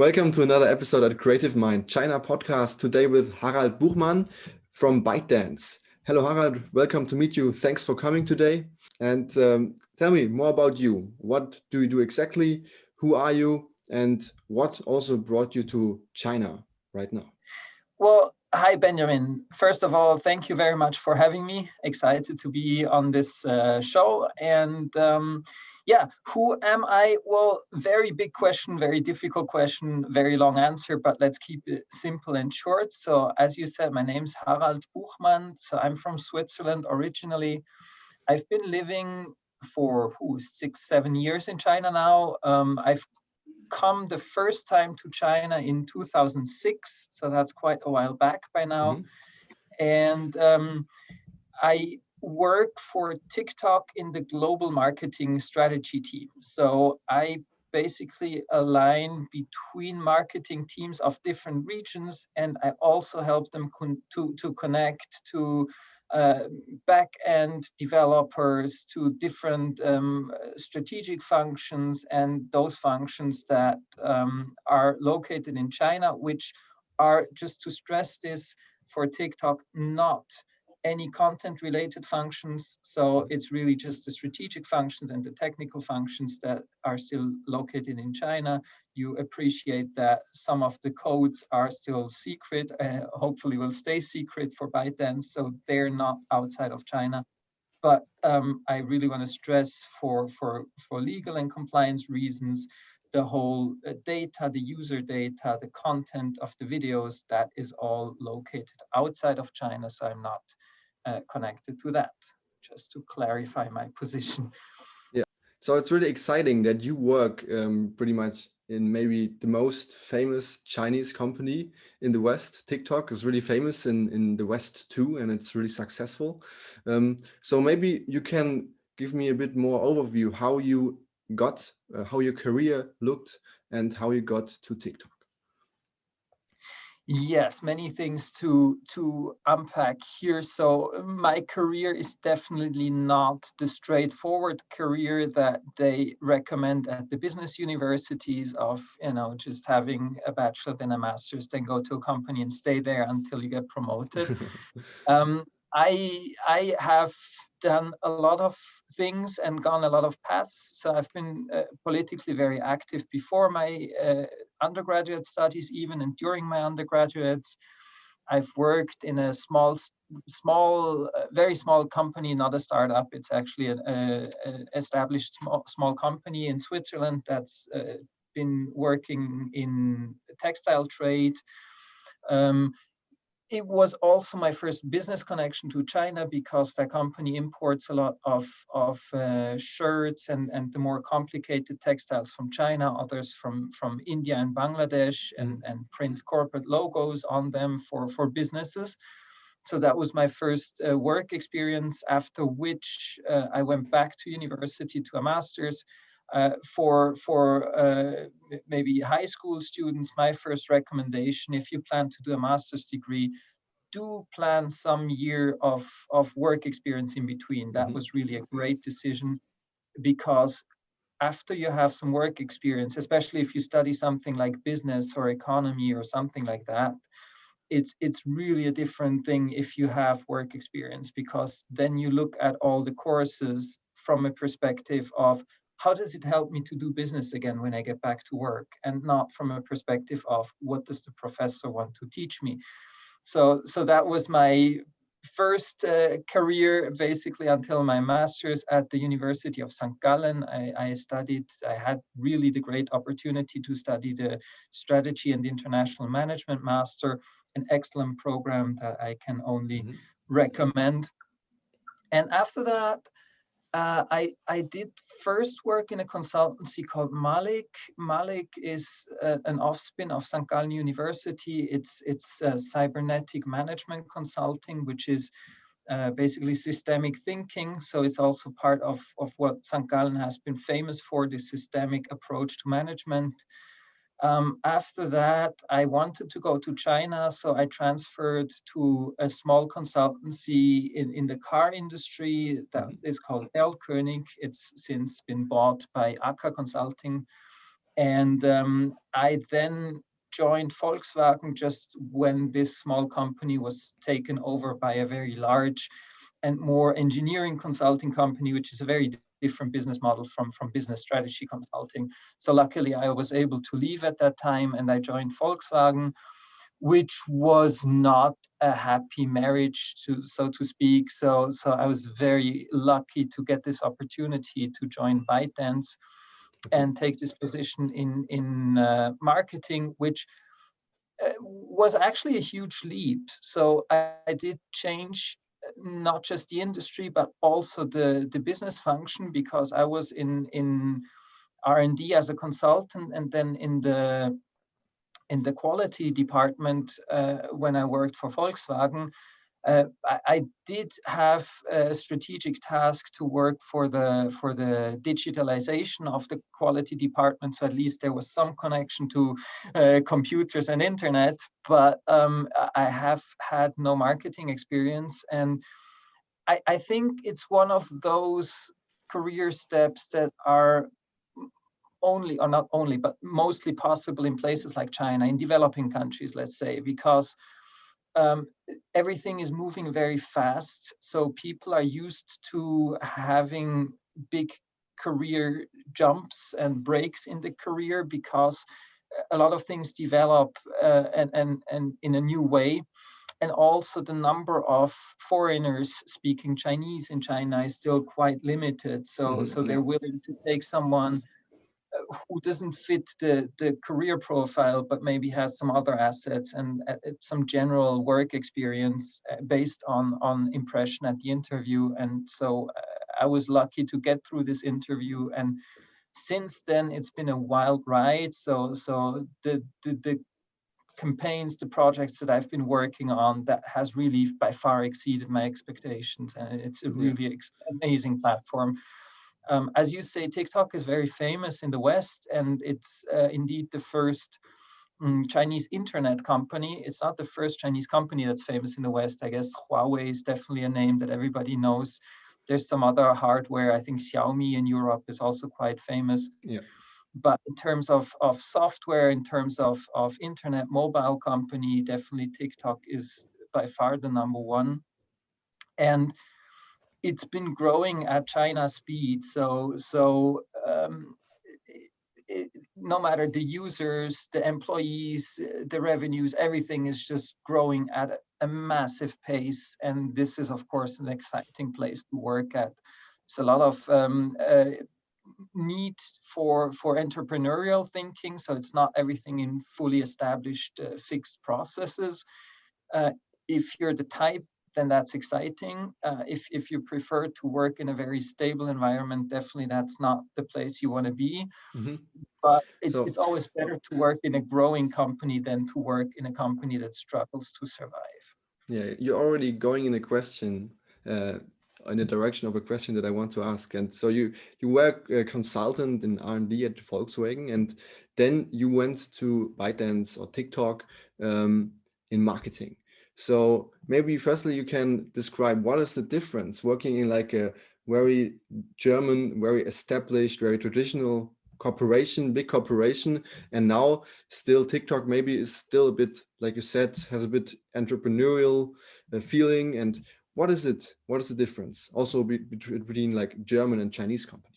Welcome to another episode at Creative Mind China podcast. Today with Harald Buchmann from ByteDance. Hello, Harald. Welcome to meet you. Thanks for coming today. And tell me more about you. What do you do exactly? Who are you? And what also brought you to China right now? Well, hi, Benjamin. First of all, thank you very much for having me. Excited to be on this show. And who am I? Well, very big question, very difficult question, very long answer, but let's keep it simple and short. So as you said, my name's Harald Buchmann. So I'm from Switzerland originally. I've been living for 6-7 years in China now. I've come the first time to China in 2006, so that's quite a while back by now. And I work for TikTok in the global marketing strategy team. So I basically align between marketing teams of different regions, and I also help them to connect to back-end developers, to different strategic functions, and those functions that are located in China, which are, just to stress this for TikTok, not any content related functions. So it's really just the strategic functions and the technical functions that are still located in China. You appreciate that some of the codes are still secret, hopefully will stay secret for ByteDance, so they're not outside of China. But I really want to stress for legal and compliance reasons, the whole data, the user data, the content of the videos, that is all located outside of China. So I'm not connected to that, just to clarify my position. Yeah, so it's really exciting that you work pretty much in maybe the most famous Chinese company in the West. TikTok is really famous in the West too, and it's really successful. So maybe you can give me a bit more overview how you got, how your career looked and how you got to TikTok. Yes, many things to unpack here. So my career is definitely not the straightforward career that they recommend at the business universities of, just having a bachelor, then a master's, then go to a company and stay there until you get promoted. I have done a lot of things and gone a lot of paths. So I've been politically very active before my undergraduate studies, even, and during my undergraduates. I've worked in a very small company, not a startup. It's actually an established small company in Switzerland that's been working in the textile trade. It was also my first business connection to China, because that company imports a lot of shirts and the more complicated textiles from China, others from India and Bangladesh, and prints corporate logos on them for businesses. So that was my first work experience, after which I went back to university to a master's. For maybe high school students, my first recommendation, if you plan to do a master's degree, do plan some year of work experience in between. That was really a great decision, because after you have some work experience, especially if you study something like business or economy or something like that, it's really a different thing if you have work experience, because then you look at all the courses from a perspective of, how does it help me to do business again when I get back to work, and not from a perspective of, what does the professor want to teach me. So that was my first career, basically, until my master's at the University of St. Gallen. I had really the great opportunity to study the Strategy and International Management Master, an excellent program that I can only recommend. And after that, I did first work in a consultancy called Malik. Malik is an offspin of St. Gallen University. It's cybernetic management consulting, which is basically systemic thinking. So it's also part of what St. Gallen has been famous for, the systemic approach to management. After that, I wanted to go to China, so I transferred to a small consultancy in the car industry that is called L. Koenig. It's since been bought by Akka Consulting. And I then joined Volkswagen just when this small company was taken over by a very large and more engineering consulting company, which is a very different business model from business strategy consulting. So luckily I was able to leave at that time and I joined Volkswagen, which was not a happy marriage, to so to speak. So I was very lucky to get this opportunity to join ByteDance Okay. and take this position in marketing, which was actually a huge leap. So I did change not just the industry, but also the business function, because I was in R&D as a consultant, and then in the quality department when I worked for Volkswagen. I did have a strategic task to work for the digitalization of the quality department, so at least there was some connection to computers and internet. But I have had no marketing experience, and I think it's one of those career steps that are only, or not only, but mostly possible in places like China, in developing countries, let's say, because um, everything is moving very fast. So people are used to having big career jumps and breaks in the career, because a lot of things develop and in a new way. And also the number of foreigners speaking Chinese in China is still quite limited. So Yeah. they're willing to take someone who doesn't fit the career profile, but maybe has some other assets and some general work experience based on impression at the interview. And so I was lucky to get through this interview. And since then, it's been a wild ride. So the campaigns, the projects that I've been working on, that has really by far exceeded my expectations. And it's a Yeah. really amazing platform. As you say, TikTok is very famous in the West, and it's indeed the first Chinese internet company. It's not the first Chinese company that's famous in the West. I guess Huawei is definitely a name that everybody knows. There's some other hardware. I think Xiaomi in Europe is also quite famous. Yeah. But in terms of software, in terms of internet mobile company, definitely TikTok is by far the number one. And it's been growing at China speed. No matter the users, the employees, the revenues, everything is just growing at a massive pace. And this is, of course, an exciting place to work at. There's a lot of need for entrepreneurial thinking. So it's not everything in fully established fixed processes. Uh, if you're the type, then that's exciting. If you prefer to work in a very stable environment, definitely that's not the place you want to be. Hmm. But So it's always better to work in a growing company than to work in a company that struggles to survive. yeah, you're already going in a question, uh, in the direction of a question that I want to ask. And so you were a consultant in R&D at Volkswagen, and then you went to ByteDance or TikTok in marketing. So maybe firstly you can describe what is the difference working in like a very German, very established, very traditional corporation, big corporation, and now still TikTok maybe is still a bit, like you said, has a bit entrepreneurial feeling. And what is it? What is the difference also between like German and Chinese company?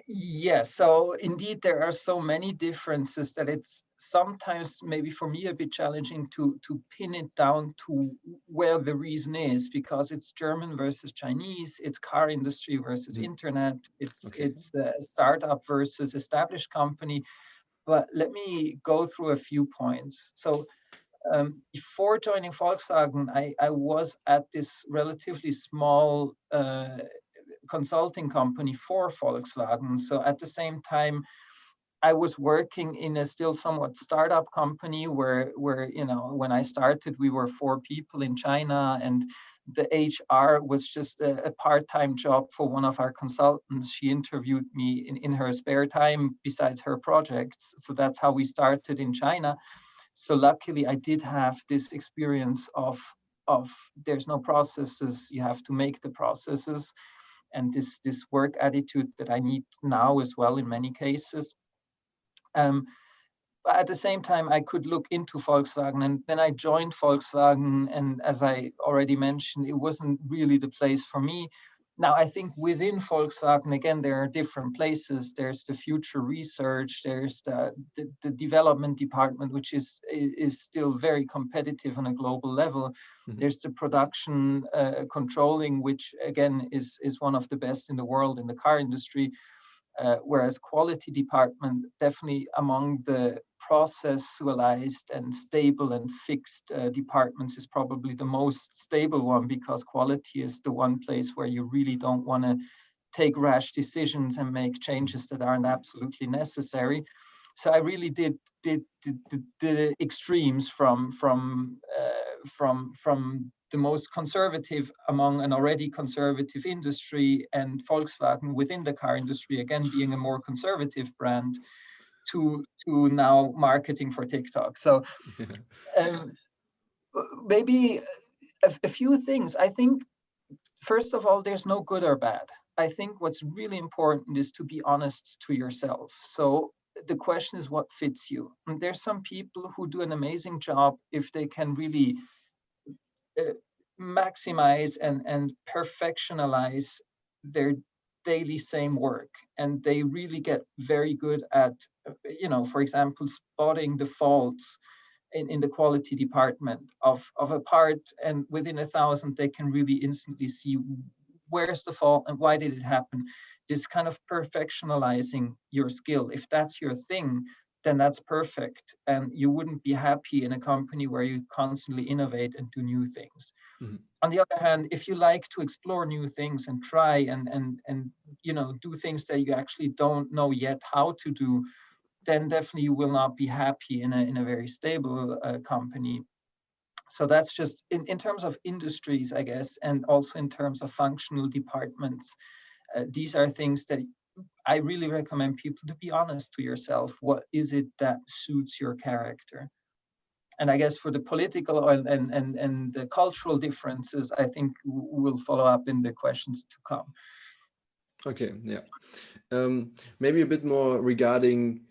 Yes, so indeed there are so many differences that it's sometimes maybe for me a bit challenging to pin it down to where the reason is, because it's German versus Chinese, it's car industry versus Mhm. internet, it's Okay. it's startup versus established company. But let me go through a few points. So before joining Volkswagen, I was at this relatively small consulting company for Volkswagen. So at the same time, I was working in a still somewhat startup company where when I started, we were 4 people in China, and the HR was just a part-time job for one of our consultants. She interviewed me in her spare time besides her projects. So that's how we started in China. So luckily, I did have this experience of there's no processes, you have to make the processes. and this work attitude that I need now as well in many cases. But at the same time, I could look into Volkswagen, and then I joined Volkswagen. And as I already mentioned, it wasn't really the place for me. Now, I think within Volkswagen, again, there are different places. There's the future research, there's the development department, which is still very competitive on a global level. There's the production controlling, which again is one of the best in the world in the car industry. Whereas quality department, definitely among the processualized and stable and fixed departments, is probably the most stable one, because quality is the one place where you really don't want to take rash decisions and make changes that aren't absolutely necessary. So I really did the extremes from the most conservative among an already conservative industry, and Volkswagen within the car industry, again being a more conservative brand, to now marketing for TikTok. So maybe a few things. I think, first of all, there's no good or bad. I think what's really important is to be honest to yourself. So the question is, what fits you? And there's some people who do an amazing job if they can really maximize and perfectionalize their daily same work, and they really get very good at, for example, spotting the faults in the quality department of a part, and within 1,000 they can really instantly see where's the fault and why did it happen. This kind of perfectionalizing your skill, if that's your thing, then that's perfect. And you wouldn't be happy in a company where you constantly innovate and do new things. On the other hand, if you like to explore new things and try and do things that you actually don't know yet how to do, then definitely you will not be happy in a very stable company. So that's just in terms of industries, I guess, and also in terms of functional departments. These are things that I really recommend people to be honest to yourself. What is it that suits your character? And I guess for the political and the cultural differences, I think we'll follow up in the questions to come. Okay, yeah. Maybe a bit more regarding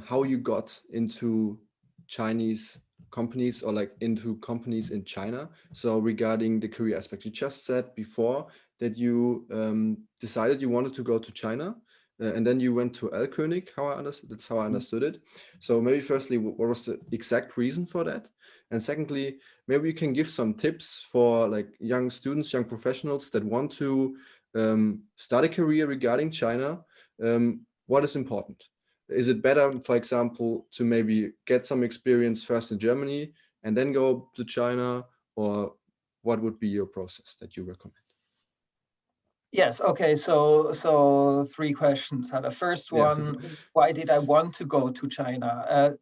how you got into Chinese companies, or like into companies in China. So regarding the career aspect, you just said before that you decided you wanted to go to China, and then you went to König. That's how I understood it. So maybe firstly, what was the exact reason for that? And secondly, maybe you can give some tips for like young students, young professionals that want to start a career regarding China. What is important? Is it better, for example, to maybe get some experience first in Germany and then go to China, or what would be your process that you recommend? Yes. Okay. So 3 questions. The first one, why did I want to go to China?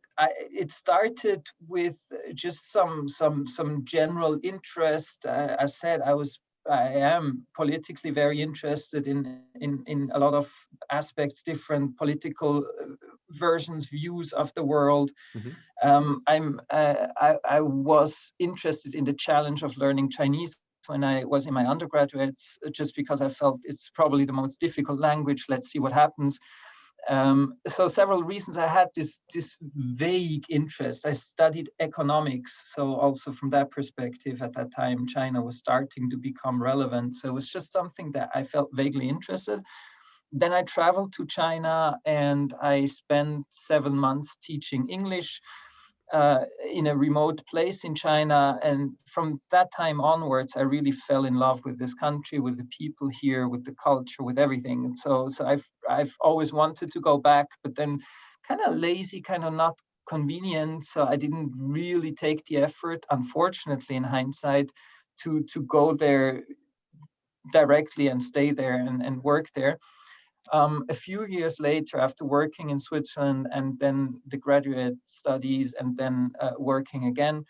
It started with just some general interest. As said, I am politically very interested in a lot of aspects, different political versions, views of the world. I was interested in the challenge of learning Chinese when I was in my undergraduates, just because I felt it's probably the most difficult language. Let's see what happens. So several reasons. I had this vague interest. I studied economics, so also from that perspective, at that time, China was starting to become relevant. So it was just something that I felt vaguely interested. Then I traveled to China and I spent 7 months teaching English in a remote place in China. And from that time onwards, I really fell in love with this country, with the people here, with the culture, with everything. And so I've always wanted to go back, but then kind of lazy, kind of not convenient. So I didn't really take the effort, unfortunately, in hindsight, to go there directly and stay there and work there. A few years later, after working in Switzerland and then the graduate studies and then working again,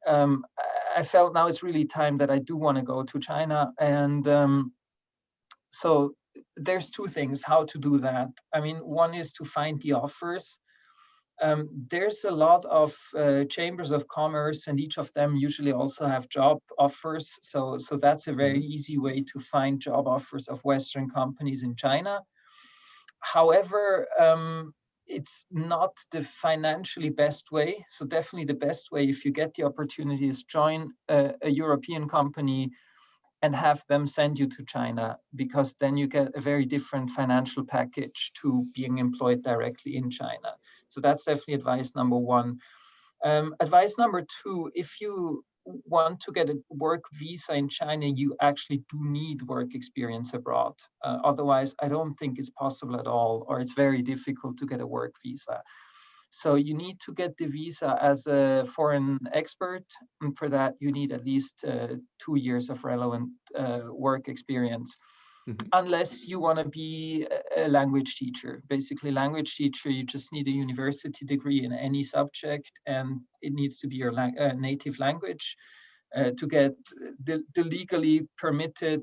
I felt now it's really time that I do want to go to China. And so there's 2 things how to do that. I mean, one is to find the offers. There's a lot of chambers of commerce, and each of them usually also have job offers. So that's a very easy way to find job offers of Western companies in China. However, it's not the financially best way. So definitely the best way, if you get the opportunity, is join a European company and have them send you to China, because then you get a very different financial package to being employed directly in China. So that's definitely advice number one. Advice number two, if you want to get a work visa in China, you actually do need work experience abroad. Otherwise, I don't think it's possible at all, or it's very difficult to get a work visa. So you need to get the visa as a foreign expert. And for that, you need at least 2 years of relevant work experience. Unless you want to be a language teacher. Basically, language teacher, you just need a university degree in any subject, and it needs to be your native language to get the legally permitted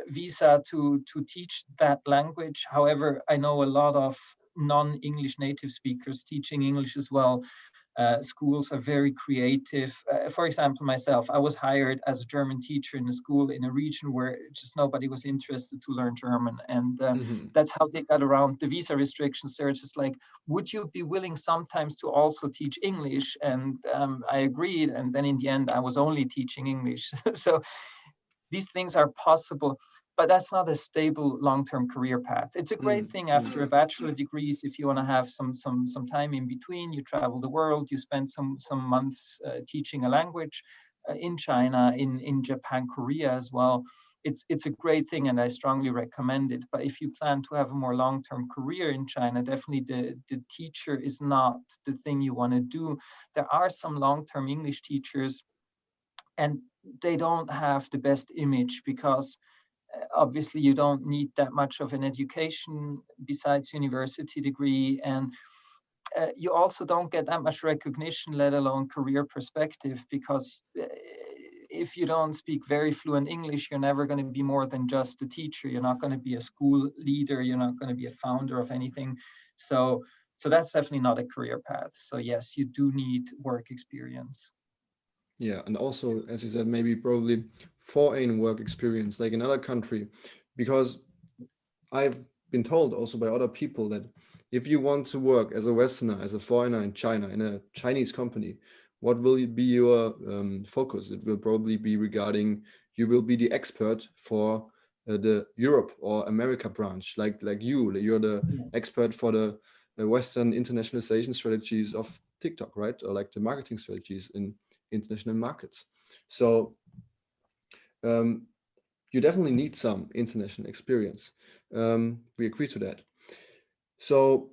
visa to teach that language. However, I know a lot of non-English native speakers teaching English as well. Schools are very creative. For example, myself, I was hired as a German teacher in a school in a region where just nobody was interested to learn German. And that's how they got around the visa restrictions. They're just like, would you be willing sometimes to also teach English? And I agreed. And then in the end, I was only teaching English. So these things are possible, but that's not a stable long-term career path. It's a great thing after a bachelor degrees, if you want to have some time in between. You travel the world, you spend some months teaching a language in China, in Japan, Korea as well. It's a great thing, and I strongly recommend it. But if you plan to have a more long-term career in China, definitely the teacher is not the thing you want to do. There are some long-term English teachers, and they don't have the best image, because obviously you don't need that much of an education besides university degree, and you also don't get that much recognition, let alone career perspective, because if you don't speak very fluent English, you're never going to be more than just a teacher. You're not going to be a school leader. You're not going to be a founder of anything. So that's definitely not a career path. So yes, you do need work experience. Yeah, and also, as you said, maybe probably foreign work experience, like in another country, because I've been told also by other people that if you want to work as a Westerner, as a foreigner in China, in a Chinese company, what will be your focus? It will probably be regarding, you will be the expert for the Europe or America branch, like you're the expert for the Western internationalization strategies of TikTok, right? Or like the marketing strategies in international markets. So you definitely need some international experience. We agree to that. So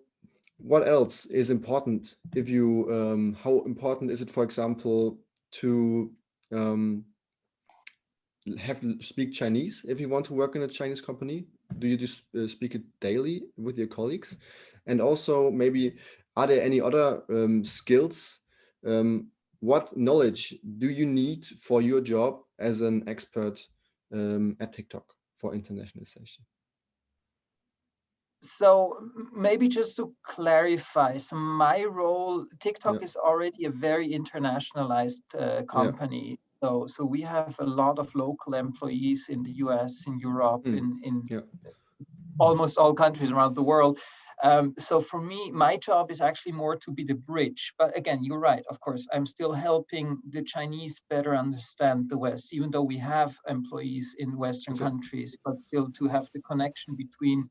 what else is important if you, how important is it, for example, to speak Chinese if you want to work in a Chinese company? Do you just speak it daily with your colleagues? And also maybe, are there any other skills? What knowledge do you need for your job as an expert at TikTok for internationalization? So maybe just to clarify, so my role, TikTok is already a very internationalized company. So we have a lot of local employees in the US, in Europe, in almost all countries around the world. So for me, my job is actually more to be the bridge. But again, you're right, of course, I'm still helping the Chinese better understand the West, even though we have employees in Western countries, but still to have the connection between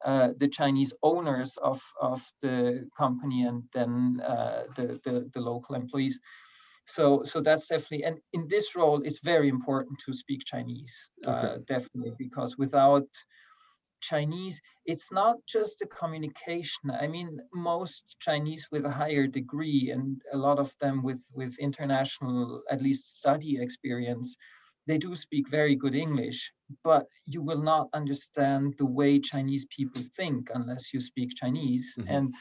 the Chinese owners of the company and then the local employees. So that's definitely, and in this role, it's very important to speak Chinese, definitely, because without Chinese, it's not just a communication. I mean, most Chinese with a higher degree, and a lot of them with international, at least study experience, they do speak very good English, but you will not understand the way Chinese people think unless you speak Chinese. And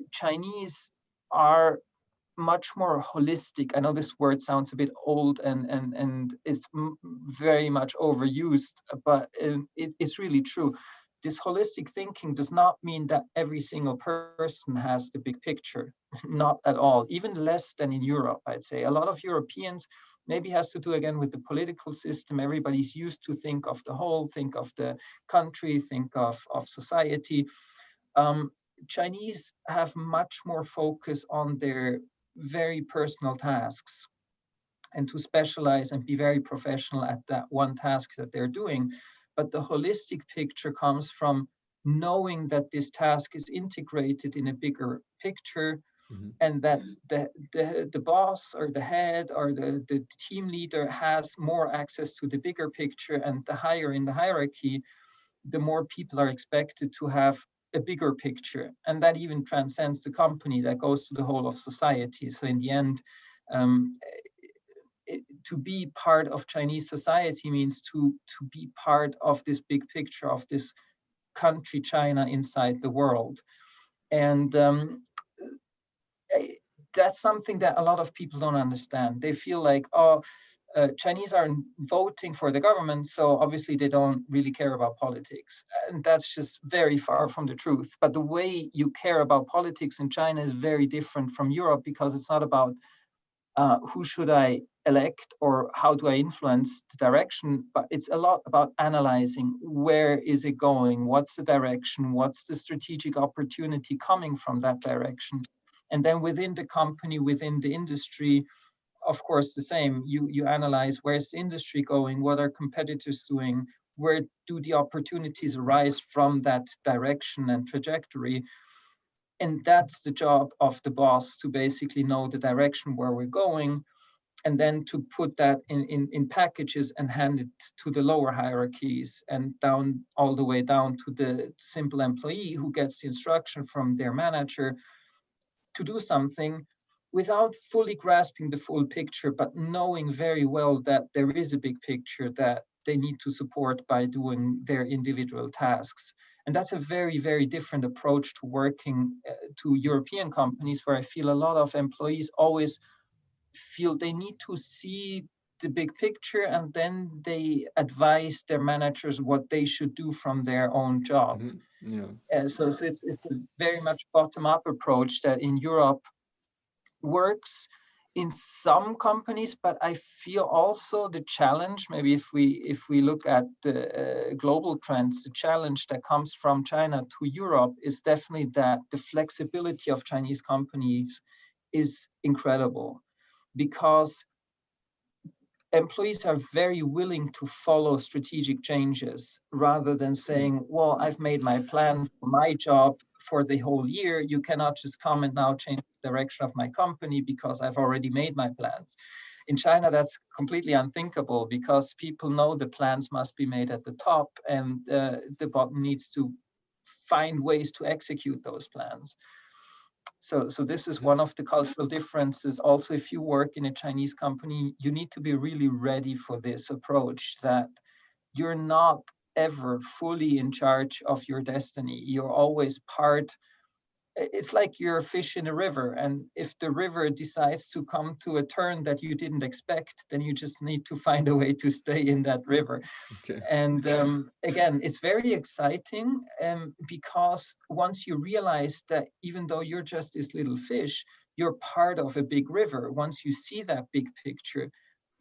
Chinese are much more holistic. I know this word sounds a bit old and is very much overused, but it's really true. this holistic thinking does not mean that every single person has the big picture, not at all, even less than in Europe, I'd say. A lot of Europeans, maybe has to do again with the political system. Everybody's used to think of the whole, think of the country, think of society. Chinese have much more focus on their very personal tasks and to specialize and be very professional at that one task that they're doing. But the holistic picture comes from knowing that this task is integrated in a bigger picture, and that the boss or the head or the team leader has more access to the bigger picture, and the higher in the hierarchy, the more people are expected to have a bigger picture. And that even transcends the company, that goes to the whole of society. So in the end, um, to be part of Chinese society means to be part of this big picture of this country, China, inside the world. And that's something that a lot of people don't understand. They feel like, oh, Chinese are voting for the government, so obviously they don't really care about politics. And that's just very far from the truth. But the way you care about politics in China is very different from Europe, because it's not about who should I elect or how do I influence the direction, but it's a lot about analyzing where is it going, what's the direction, what's the strategic opportunity coming from that direction. And then within the company, within the industry, of course, the same. You analyze where's the industry going, what are competitors doing, where do the opportunities arise from that direction and trajectory. And that's the job of the boss, to basically know the direction where we're going, and then to put that in packages and hand it to the lower hierarchies and down, all the way down to the simple employee who gets the instruction from their manager to do something without fully grasping the full picture, but knowing very well that there is a big picture that they need to support by doing their individual tasks. And that's a very, very different approach to working to European companies, where I feel a lot of employees always feel they need to see the big picture, and then they advise their managers what they should do from their own job. So it's a very much bottom-up approach that in Europe works in some companies, but I feel also the challenge, maybe if we look at the global trends, the challenge that comes from China to Europe is definitely that the flexibility of Chinese companies is incredible, because employees are very willing to follow strategic changes rather than saying, well, I've made my plan for my job for the whole year. You cannot just come and now change the direction of my company because I've already made my plans. In China, that's completely unthinkable, because people know the plans must be made at the top, and the bottom needs to find ways to execute those plans. So this is one of the cultural differences. Also, if you work in a Chinese company, you need to be really ready for this approach, that you're not ever fully in charge of your destiny. You're always part. It's like you're a fish in a river, and if the river decides to come to a turn that you didn't expect, then you just need to find a way to stay in that river. Okay. And again, it's very exciting, because once you realize that even though you're just this little fish, you're part of a big river. Once you see that big picture,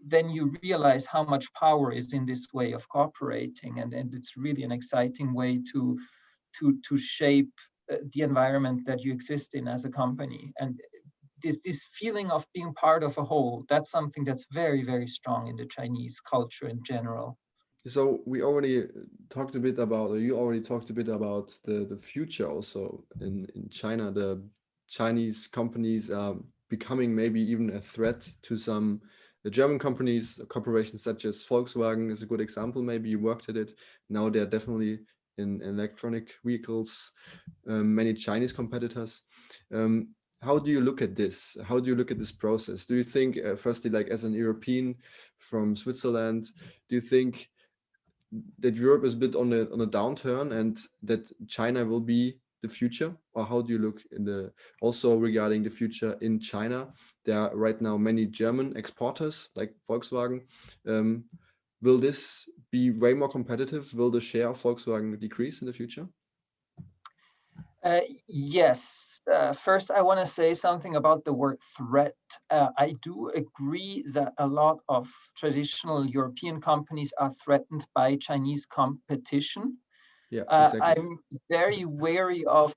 then you realize how much power is in this way of cooperating, and it's really an exciting way to shape the environment that you exist in as a company. And this feeling of being part of a whole, that's something that's very, very strong in the Chinese culture in general. So we already talked a bit about, or you already talked a bit about the future also in China. The Chinese companies are becoming maybe even a threat to some the German companies, corporations such as Volkswagen is a good example. Maybe you worked at it. Now they're definitely in electronic vehicles, many Chinese competitors. How do you look at this? How do you look at this process? Do you think, firstly, like as an European from Switzerland, do you think that Europe is a bit on a downturn and that China will be the future? Or how do you look in the also regarding the future in China? There are right now many German exporters like Volkswagen. will this be way more competitive? Will the share of Volkswagen decrease in the future? Yes. First, I want to say something about the word threat. I do agree that a lot of traditional European companies are threatened by Chinese competition. Yeah, exactly. I'm very wary of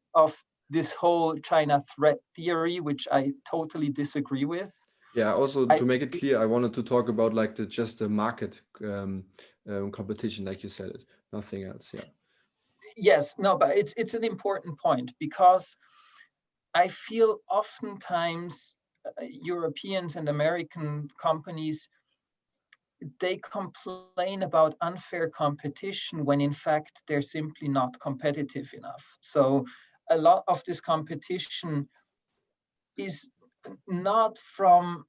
this whole China threat theory, which I totally disagree with. Yeah, also I to make it clear, I wanted to talk about like just the market competition, like you said it, nothing else. Yeah. Yes, no, but it's an important point, because I feel oftentimes Europeans and American companies, they complain about unfair competition when in fact they're simply not competitive enough. So a lot of this competition is not from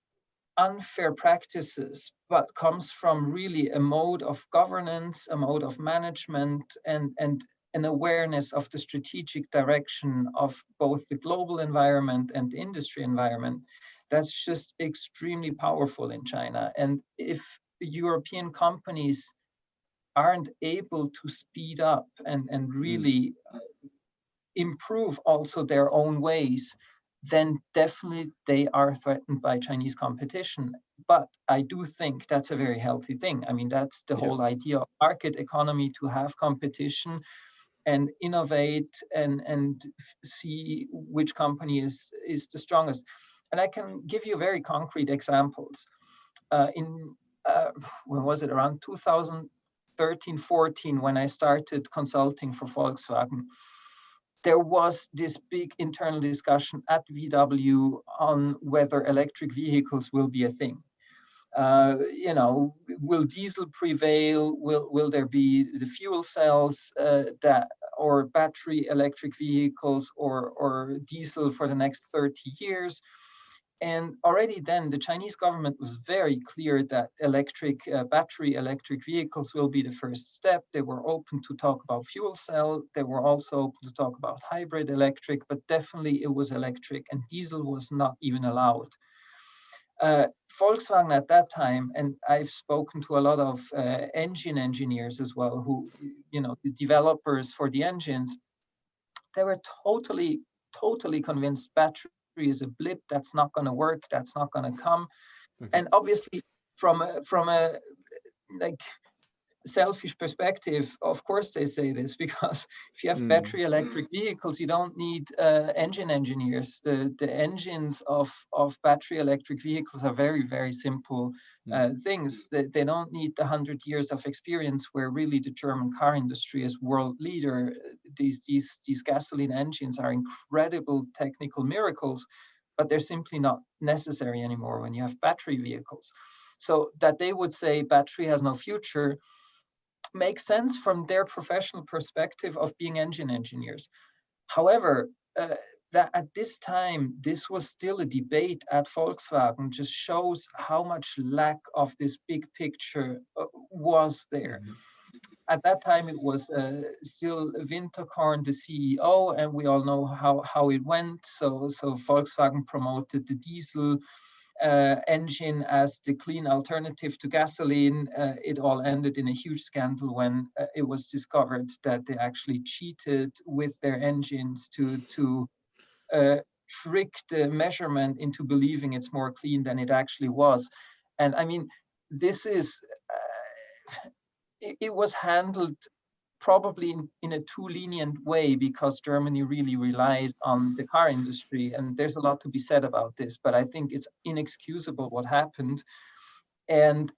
unfair practices, but comes from really a mode of governance, a mode of management, and an awareness of the strategic direction of both the global environment and the industry environment. That's just extremely powerful in China. And if European companies aren't able to speed up and Mm. really improve also their own ways, then definitely they are threatened by Chinese competition. But I do think that's a very healthy thing. I mean, that's the Yeah. whole idea of market economy, to have competition and innovate and see which company is the strongest. And I can give you very concrete examples. In when was it, around 2013, 14, when I started consulting for Volkswagen, there was this big internal discussion at VW on whether electric vehicles will be a thing. Will diesel prevail? Will there be the fuel cells that, or battery electric vehicles, or diesel for the next 30 years? And already then, the Chinese government was very clear that battery electric vehicles will be the first step. They were open to talk about fuel cell. They were also open to talk about hybrid electric, but definitely it was electric, and diesel was not even allowed. Volkswagen at that time, and I've spoken to a lot of engine engineers as well, who, the developers for the engines, they were totally convinced battery is a blip, that's not going to work, that's not going to come. Okay. And obviously, from a like selfish perspective, of course they say this, because if you have battery electric vehicles, you don't need engine engineers. The engines of battery electric vehicles are very simple things. They don't need the 100 years of experience where really the German car industry is world leader. These gasoline engines are incredible technical miracles, but they're simply not necessary anymore when you have battery vehicles. So that they would say battery has no future makes sense from their professional perspective of being engine engineers. However, that at this time, this was still a debate at Volkswagen, just shows how much lack of this big picture was there. At that time, it was still Winterkorn, the CEO, and we all know how it went. So Volkswagen promoted the diesel engine as the clean alternative to gasoline. It all ended in a huge scandal when it was discovered that they actually cheated with their engines to trick the measurement into believing it's more clean than it actually was. And I mean, this is, it was handled probably in a too lenient way, because Germany really relies on the car industry. And there's a lot to be said about this, but I think it's inexcusable what happened. And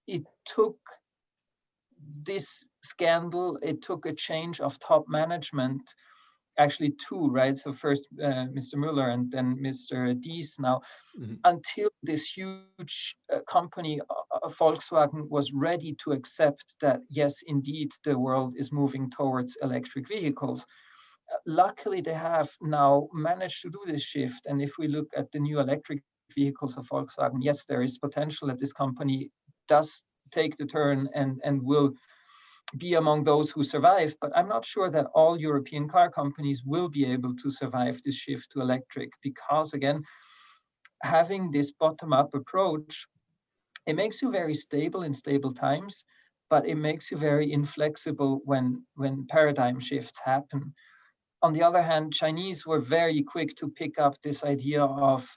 it took this scandal, it took a change of top management, actually two, right? So first Mr. Müller and then Mr. Dies now, until this huge company, Volkswagen, was ready to accept that, yes, indeed, the world is moving towards electric vehicles. Luckily, they have now managed to do this shift. And if we look at the new electric vehicles of Volkswagen, yes, there is potential that this company does take the turn and will be among those who survive. But I'm not sure that all European car companies will be able to survive this shift to electric, because again, having this bottom-up approach It makes you very stable in stable times, but it makes you very inflexible when paradigm shifts happen. On the other hand, Chinese were very quick to pick up this idea of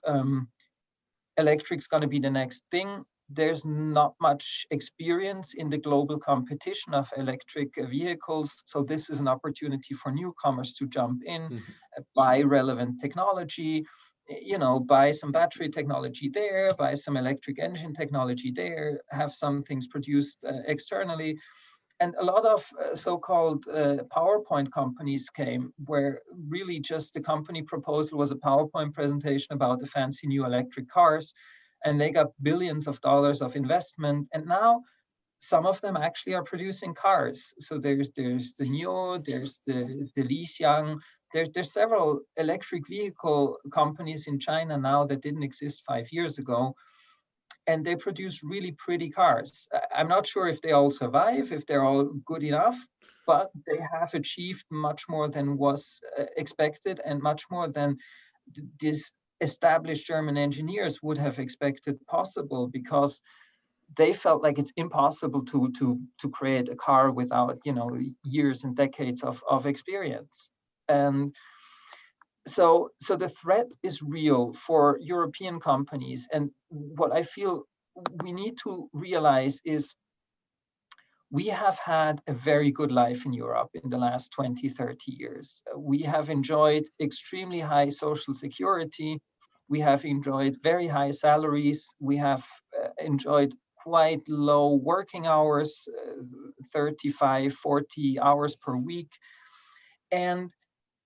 electric's going to be the next thing. There's not much experience in the global competition of electric vehicles. So this is an opportunity for newcomers to jump in, buy relevant technology, buy some battery technology there, buy some electric engine technology there, have some things produced externally. And a lot of so-called PowerPoint companies came, where really just the company proposal was a PowerPoint presentation about the fancy new electric cars, and they got billions of dollars of investment. And now some of them actually are producing cars. So there's the NIO, there's the Li Xiang, there's several electric vehicle companies in China now that didn't exist 5 years ago, and they produce really pretty cars. I'm not sure if they all survive, if they're all good enough, but they have achieved much more than was expected, and much more than these established German engineers would have expected possible, because they felt like it's impossible to create a car without years and decades of experience. And so the threat is real for European companies. And what I feel we need to realize is we have had a very good life in Europe in the last 20, 30 years. We have enjoyed extremely high social security. We have enjoyed very high salaries. We have enjoyed quite low working hours, 35, 40 hours per week. And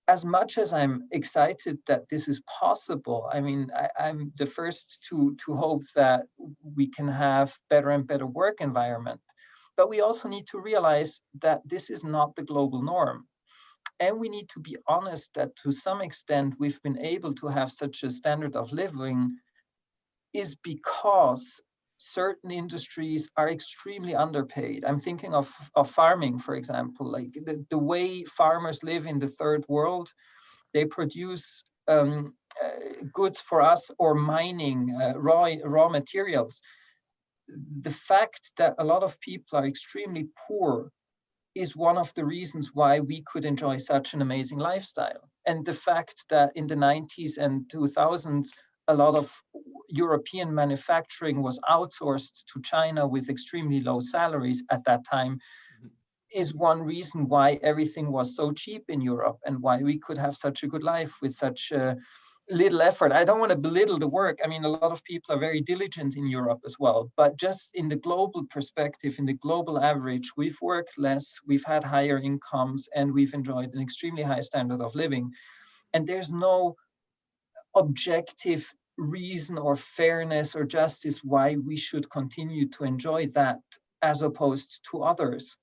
as much as I'm excited that this is possible, I mean, I'm the first to hope that we can have better and better work environment. But we also need to realize that this is not the global norm. And we need to be honest that to some extent we've been able to have such a standard of living is because certain industries are extremely underpaid. I'm thinking of farming, for example. Like the way farmers live in the third world, they produce goods for us, or mining raw materials. The fact that a lot of people are extremely poor is one of the reasons why we could enjoy such an amazing lifestyle. And the fact that in the 90s and 2000s, a lot of European manufacturing was outsourced to China with extremely low salaries at that time is one reason why everything was so cheap in Europe, and why we could have such a good life with such little effort. I don't want to belittle the work. I mean, a lot of people are very diligent in Europe as well, but just in the global perspective, in the global average, we've worked less, we've had higher incomes, and we've enjoyed an extremely high standard of living. And there's no objective reason or fairness or justice why we should continue to enjoy that as opposed to others.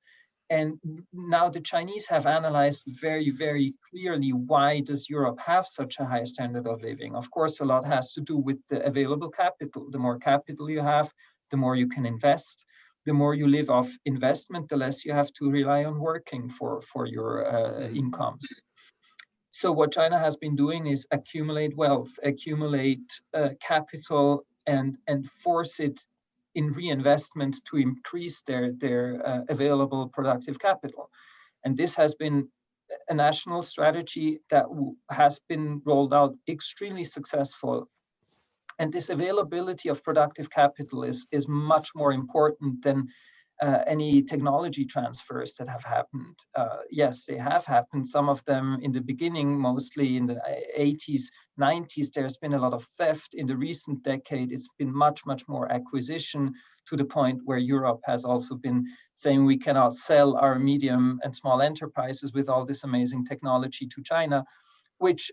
And now the Chinese have analyzed very, very clearly, why does Europe have such a high standard of living? Of course, a lot has to do with the available capital. The more capital you have, the more you can invest. The more you live off investment, the less you have to rely on working for your incomes. So what China has been doing is accumulate wealth, accumulate capital, and force it in reinvestment to increase their available productive capital. And this has been a national strategy that has been rolled out extremely successful. And this availability of productive capital is much more important than any technology transfers that have happened. Yes, they have happened. Some of them in the beginning, mostly in the 80s, 90s, there's been a lot of theft. In the recent decade, it's been much, much more acquisition, to the point where Europe has also been saying we cannot sell our medium and small enterprises with all this amazing technology to China, which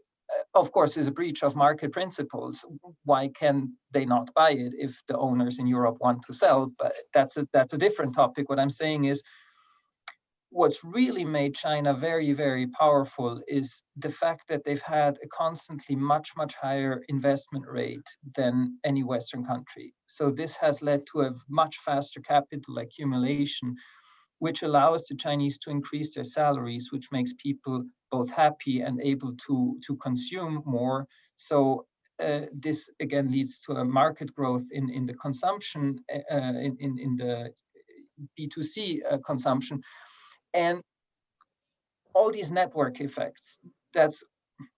of course is a breach of market principles. Why can they not buy it if the owners in Europe want to sell? But that's a different topic. What I'm saying is, what's really made China very, very powerful is the fact that they've had a constantly much, much higher investment rate than any Western country. So this has led to a much faster capital accumulation, which allows the Chinese to increase their salaries, which makes people both happy and able to consume more. So this again leads to a market growth in the consumption, in the B2C consumption, and all these network effects. That's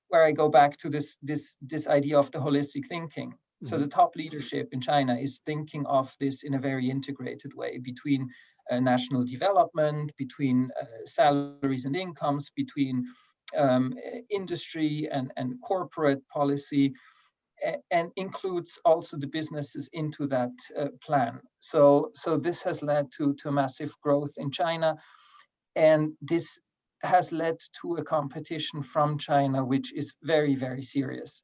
where I go back to this idea of the holistic thinking. So the top leadership in China is thinking of this in a very integrated way between national development, between salaries and incomes, between industry and corporate policy, and includes also the businesses into that plan. So this has led to massive growth in China, and this has led to a competition from China, which is very, very serious.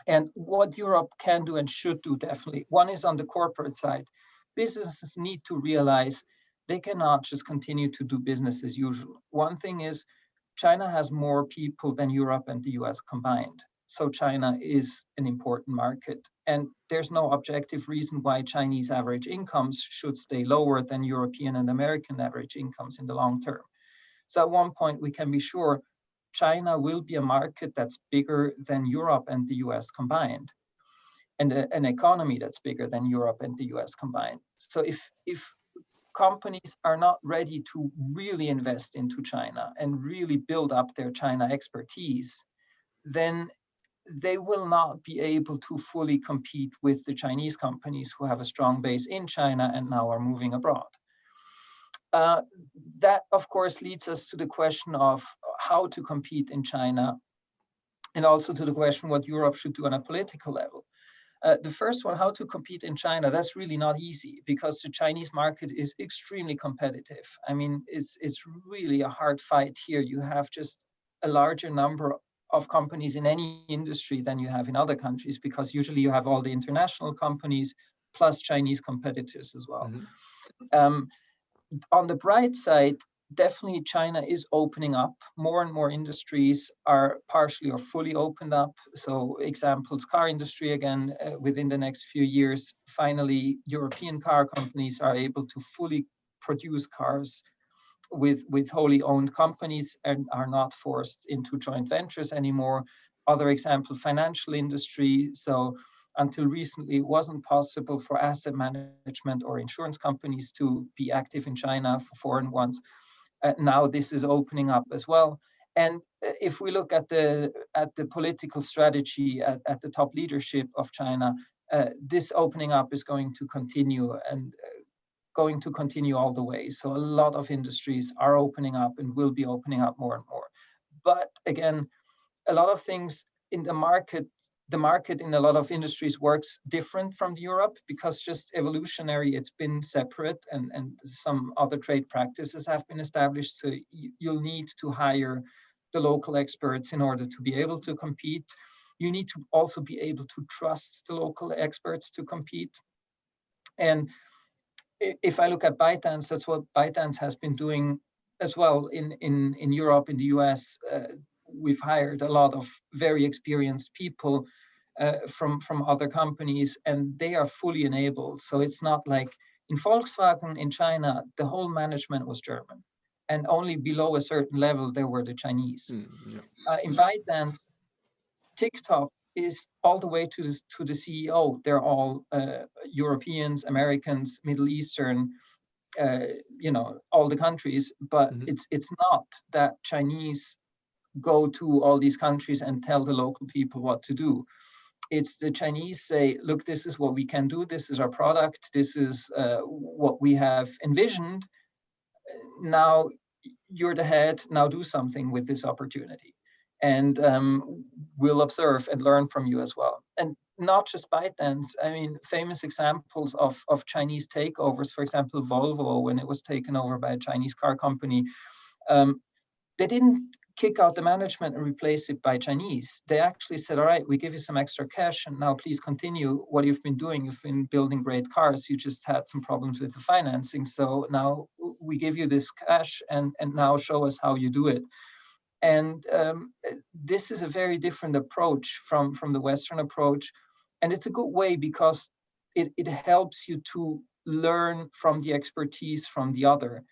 And what Europe can do and should do, definitely, one is on the corporate side. Businesses need to realize they cannot just continue to do business as usual. One thing is, China has more people than Europe and the US combined. So China is an important market. And there's no objective reason why Chinese average incomes should stay lower than European and American average incomes in the long term. So at one point, we can be sure China will be a market that's bigger than Europe and the US combined, and an economy that's bigger than Europe and the US combined. So if companies are not ready to really invest into China and really build up their China expertise, then they will not be able to fully compete with the Chinese companies who have a strong base in China and now are moving abroad. That, of course, leads us to the question of how to compete in China, and also to the question what Europe should do on a political level. The first one, how to compete in China, that's really not easy because the Chinese market is extremely competitive. I mean, it's really a hard fight here. You have just a larger number of companies in any industry than you have in other countries, because usually you have all the international companies plus Chinese competitors as well. On the bright side, definitely China is opening up. More and more industries are partially or fully opened up. So examples, car industry again, within the next few years, finally, European car companies are able to fully produce cars with wholly owned companies and are not forced into joint ventures anymore. Other example, financial industry. So until recently, it wasn't possible for asset management or insurance companies to be active in China, for foreign ones. Now this is opening up as well. And if we look at the political strategy at the top leadership of China, this opening up is going to continue and going to continue all the way. So a lot of industries are opening up and will be opening up more and more. But again, a lot of things in the market in a lot of industries works different from Europe, because just evolutionary, it's been separate, and some other trade practices have been established. So you'll need to hire the local experts in order to be able to compete. You need to also be able to trust the local experts to compete. And if I look at ByteDance, that's what ByteDance has been doing as well in Europe, in the US. We've hired a lot of very experienced people from other companies, and they are fully enabled. So it's not like in Volkswagen in China, the whole management was German, and only below a certain level there were the Chinese. In ByteDance, TikTok is all the way to the CEO. They're all Europeans, Americans, Middle Eastern, all the countries. But it's not that Chinese go to all these countries and tell the local people what to do. It's the Chinese say, look, this is what we can do. This is our product. This is what we have envisioned. Now you're the head. Now do something with this opportunity. And we'll observe and learn from you as well. And not just ByteDance. I mean, famous examples of Chinese takeovers, for example, Volvo, when it was taken over by a Chinese car company, they didn't kick out the management and replace it by Chinese. They actually said, all right, we give you some extra cash, and now please continue what you've been doing. You've been building great cars. You just had some problems with the financing. So now we give you this cash, and now show us how you do it. And this is a very different approach from the Western approach. And it's a good way because it helps you to learn from the expertise from the other.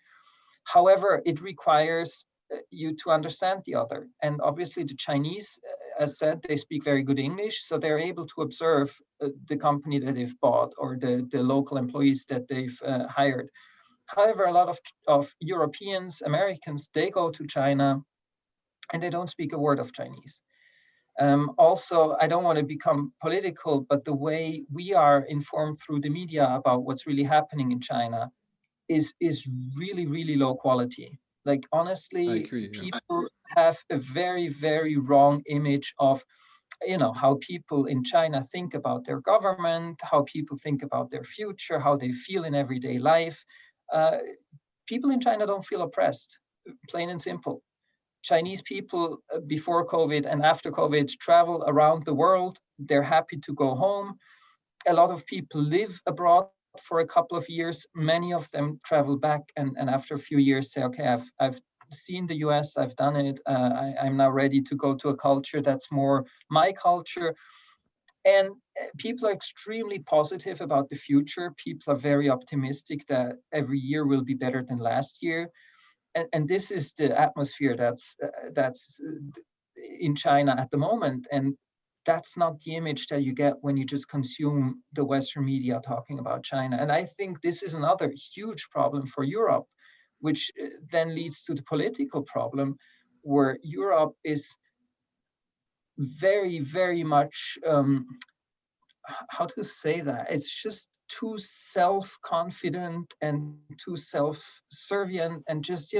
However, it requires you to understand the other. And obviously the Chinese, as said, they speak very good English, so they're able to observe the company that they've bought or the local employees that they've hired. However, a lot of Europeans, Americans, they go to China and they don't speak a word of Chinese. Also, I don't want to become political, but the way we are informed through the media about what's really happening in China is really, really low quality. Like, I honestly, agree. Yeah. people have a very, very wrong image of, how people in China think about their government, how people think about their future, how they feel in everyday life. Uh, People in China don't feel oppressed, plain and simple. Chinese people before COVID and after COVID travel around the world. They're happy to go home. A lot of people live abroad for a couple of years. Many of them travel back and after a few years say, okay, I've seen the US, I've done it. I'm now ready to go to a culture that's more my culture. And people are extremely positive about the future. People are very optimistic that every year will be better than last year. And this is the atmosphere that's in China at the moment. And that's not the image that you get when you just consume the Western media talking about China. And I think this is another huge problem for Europe, which then leads to the political problem, where Europe is very, very much, how to say that? It's just too self-confident and too self-servient and just,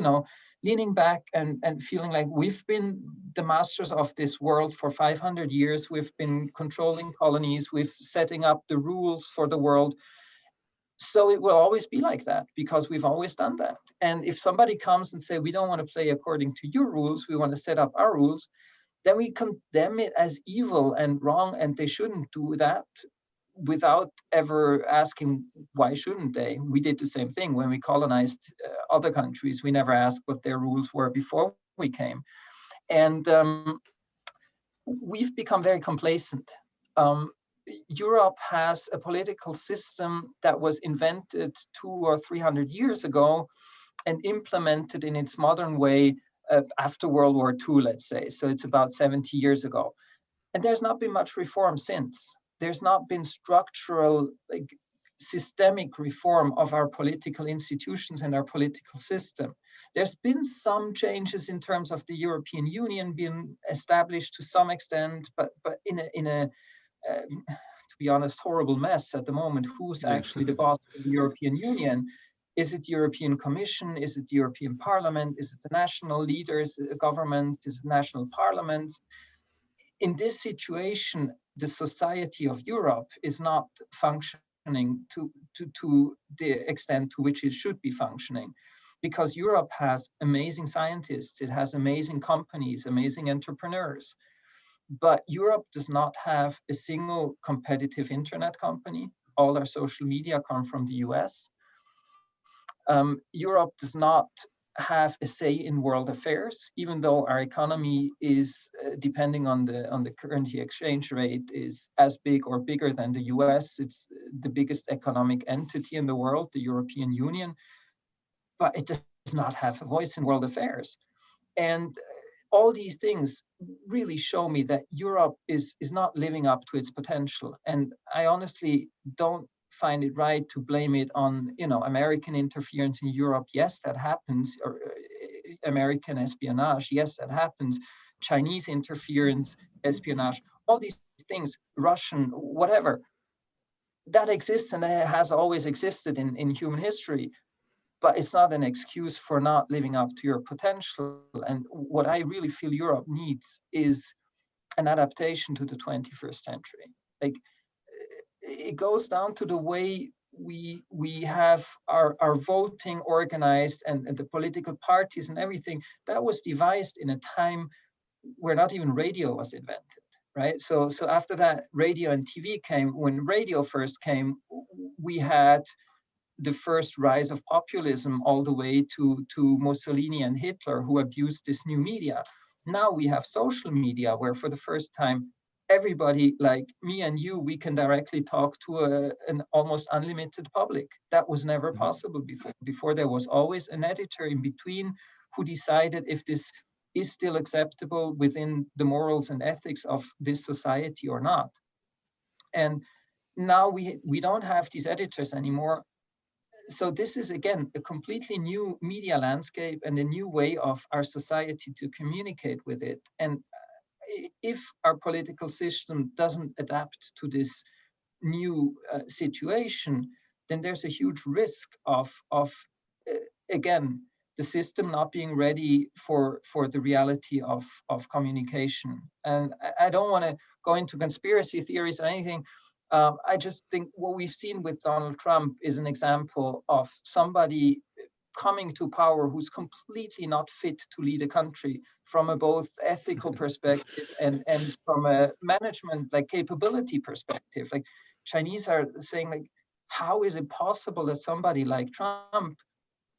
leaning back and feeling like we've been the masters of this world for 500 years. We've been controlling colonies. We've setting up the rules for the world. So it will always be like that because we've always done that. And if somebody comes and say, we don't want to play according to your rules, we want to set up our rules, then we condemn it as evil and wrong, and they shouldn't do that without ever asking why shouldn't they. We did the same thing when we colonized other countries. We never asked what their rules were before we came. And we've become very complacent. Europe has a political system that was invented 200 or 300 years ago and implemented in its modern way after World War II, let's say. So it's about 70 years ago. And there's not been much reform since. There's not been structural, systemic reform of our political institutions and our political system. There's been some changes in terms of the European Union being established to some extent, but in a to be honest, horrible mess at the moment. Who's actually the boss of the European Union? Is it the European Commission? Is it the European Parliament? Is it the national leaders, government? Is it national parliaments? In this situation, the society of Europe is not functioning to the extent to which it should be functioning, because Europe has amazing scientists, it has amazing companies, amazing entrepreneurs, but Europe does not have a single competitive internet company. All our social media come from the US. Europe does not have a say in world affairs, even though our economy is, depending on the currency exchange rate, is as big or bigger than the US. It's the biggest economic entity in the world, the European Union, but it does not have a voice in world affairs. And all these things really show me that Europe is not living up to its potential. And I honestly don't find it right to blame it on, American interference in Europe. Yes, that happens. Or American espionage. Yes, that happens. Chinese interference, espionage, all these things, Russian, whatever, that exists and it has always existed in human history. But it's not an excuse for not living up to your potential. And what I really feel Europe needs is an adaptation to the 21st century. Like, it goes down to the way we have our voting organized and the political parties and everything. That was devised in a time where not even radio was invented, right? So after that, radio and TV came. When radio first came, we had the first rise of populism all the way to Mussolini and Hitler, who abused this new media. Now we have social media, where for the first time, everybody like me and you, we can directly talk to an almost unlimited public. That was never possible before. Before there was always an editor in between who decided if this is still acceptable within the morals and ethics of this society or not. And now we don't have these editors anymore. So this is, again, a completely new media landscape and a new way of our society to communicate with it. And if our political system doesn't adapt to this new situation, then there's a huge risk of again, the system not being ready for the reality of communication. And I don't want to go into conspiracy theories or anything. I just think what we've seen with Donald Trump is an example of somebody coming to power who's completely not fit to lead a country from a both ethical perspective and from a management like capability perspective. Like Chinese are saying, like, how is it possible that somebody like Trump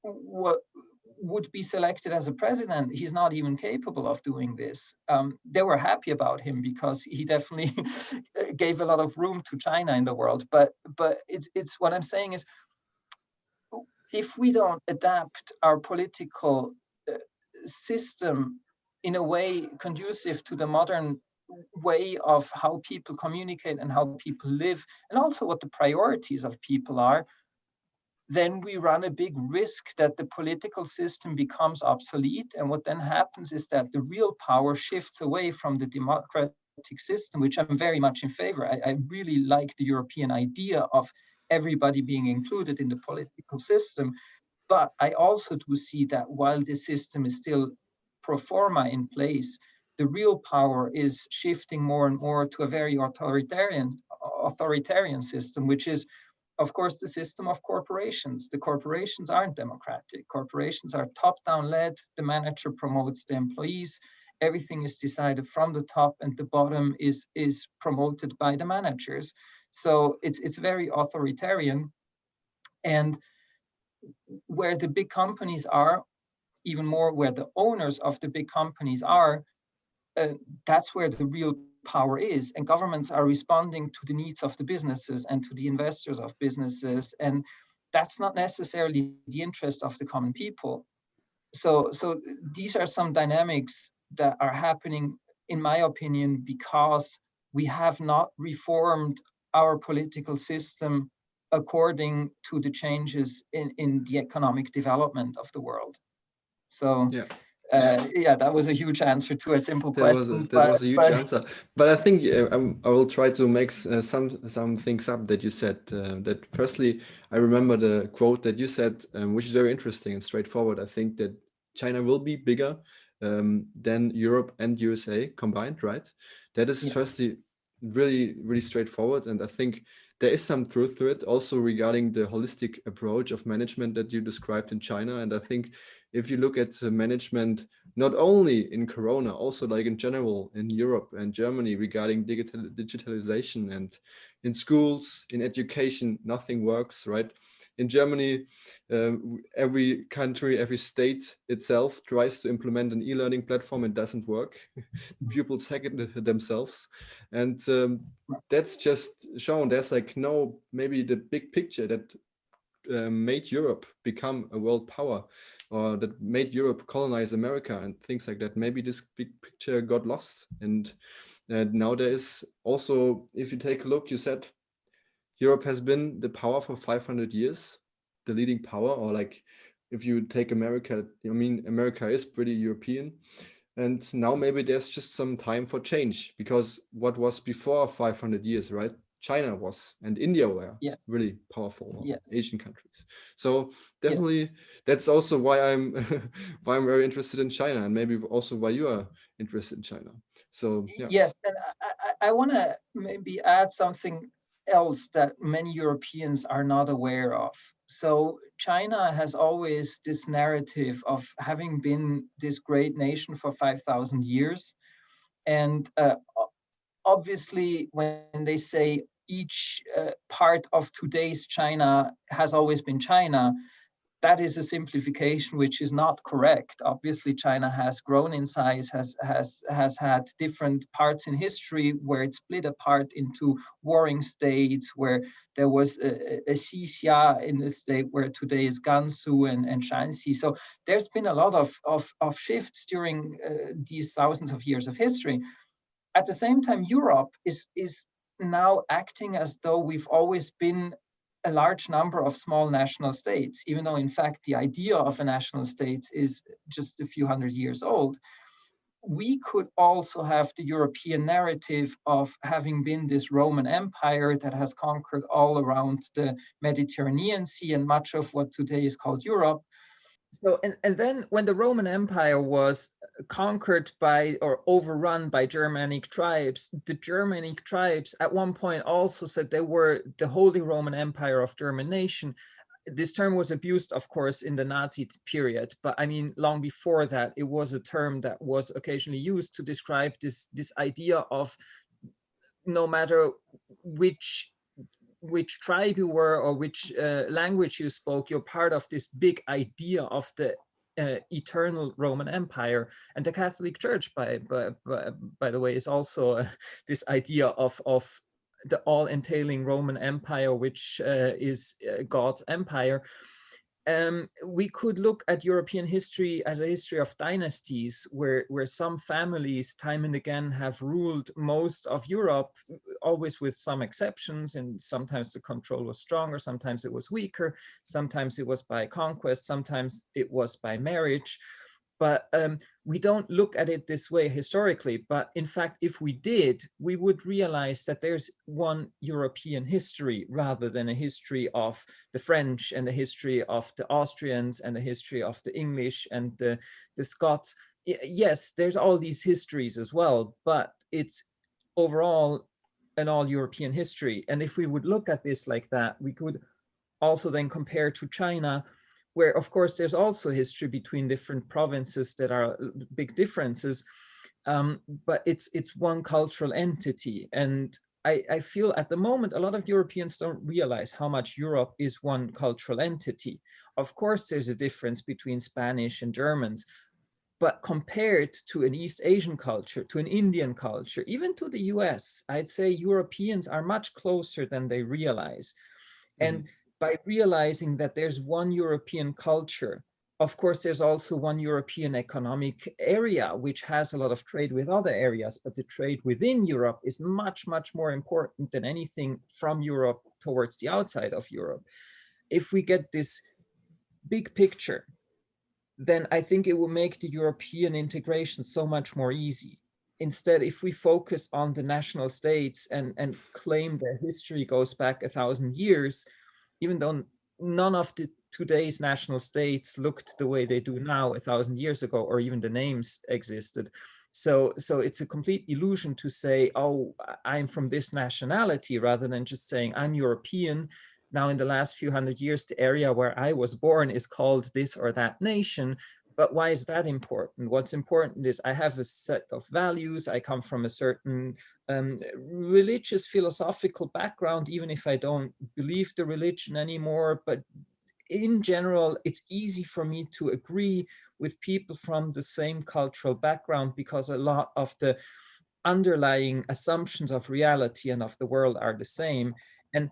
would be selected as a president? He's not even capable of doing this. They were happy about him because he definitely gave a lot of room to China in the world. But it's what I'm saying is, if we don't adapt our political system in a way conducive to the modern way of how people communicate and how people live, and also what the priorities of people are, then we run a big risk that the political system becomes obsolete. And what then happens is that the real power shifts away from the democratic system, which I'm very much in favor. I really like the European idea of everybody being included in the political system. But I also do see that while the system is still pro forma in place, the real power is shifting more and more to a very authoritarian system, which is, of course, the system of corporations. The corporations aren't democratic. Corporations are top-down led. The manager promotes the employees. Everything is decided from the top, and the bottom is promoted by the managers. So it's very authoritarian. And where the big companies are, even more where the owners of the big companies are, that's where the real power is. And governments are responding to the needs of the businesses and to the investors of businesses. And that's not necessarily the interest of the common people. So these are some dynamics that are happening, in my opinion, because we have not reformed our political system according to the changes in the economic development of the world. So that was a huge answer to a simple question. That was a huge answer. But I think I will try to make some things up that you said. That firstly, I remember the quote that you said, which is very interesting and straightforward. I think that China will be bigger than Europe and USA combined, right? That is firstly really, really straightforward. And I think there is some truth to it also regarding the holistic approach of management that you described in China. And I think if you look at management, not only in Corona, also like in general in Europe and Germany regarding digitalization and in schools, in education, nothing works, right? In Germany, every country, every state itself tries to implement an e-learning platform. It doesn't work. Pupils hack it themselves. And that's just shown there's like no, maybe the big picture that made Europe become a world power, or that made Europe colonize America and things like that. Maybe this big picture got lost. And now there is also, if you take a look, you said Europe has been the power for 500 years, the leading power, or like if you take America, I mean, America is pretty European. And now maybe there's just some time for change, because what was before 500 years, right? China was, and India were really powerful Asian countries. So definitely that's also why I'm why I'm very interested in China, and maybe also why you are interested in China. So yes, and I want to maybe add something else that many Europeans are not aware of. So China has always this narrative of having been this great nation for 5,000 years. And obviously, when they say each part of today's China has always been China, that is a simplification which is not correct. Obviously, China has grown in size, has had different parts in history where it split apart into warring states, where there was a Xixia in the state where today is Gansu and Shanxi. So there's been a lot of shifts during these thousands of years of history. At the same time, Europe is now acting as though we've always been a large number of small national states, even though in fact the idea of a national state is just a few hundred years old. We could also have the European narrative of having been this Roman Empire that has conquered all around the Mediterranean Sea and much of what today is called Europe. So, and then when the Roman Empire was conquered by or overrun by Germanic tribes, the Germanic tribes at one point also said they were the Holy Roman Empire of German nation. This term was abused, of course, in the Nazi period, but I mean, long before that, it was a term that was occasionally used to describe this idea of no matter which tribe you were or which language you spoke, you're part of this big idea of the eternal Roman Empire. And the Catholic Church, by the way, is also this idea of the all-entailing Roman Empire, which is God's empire. We could look at European history as a history of dynasties, where some families time and again have ruled most of Europe, always with some exceptions, and sometimes the control was stronger, sometimes it was weaker, sometimes it was by conquest, sometimes it was by marriage. But we don't look at it this way historically. But in fact, if we did, we would realize that there's one European history rather than a history of the French and the history of the Austrians and the history of the English and the Scots. Yes, there's all these histories as well, but it's overall an all-European history. And if we would look at this like that, we could also then compare to China, where of course there's also history between different provinces that are big differences, but it's one cultural entity. And I feel at the moment a lot of Europeans don't realize how much Europe is one cultural entity. Of course there's a difference between Spanish and Germans, but compared to an East Asian culture, to an Indian culture, even to the US, I'd say Europeans are much closer than they realize. And by realizing that there's one European culture, of course, there's also one European economic area, which has a lot of trade with other areas, but the trade within Europe is much, much more important than anything from Europe towards the outside of Europe. If we get this big picture, then I think it will make the European integration so much more easy. Instead, if we focus on the national states and claim their history goes back 1,000 years, even though none of the today's national states looked the way they do now 1,000 years ago, or even the names existed. So it's a complete illusion to say, oh, I'm from this nationality, rather than just saying I'm European. Now, in the last few hundred years, the area where I was born is called this or that nation. But why is that important? What's important is I have a set of values. I come from a certain religious, philosophical background, even if I don't believe the religion anymore. But in general, it's easy for me to agree with people from the same cultural background, because a lot of the underlying assumptions of reality and of the world are the same. And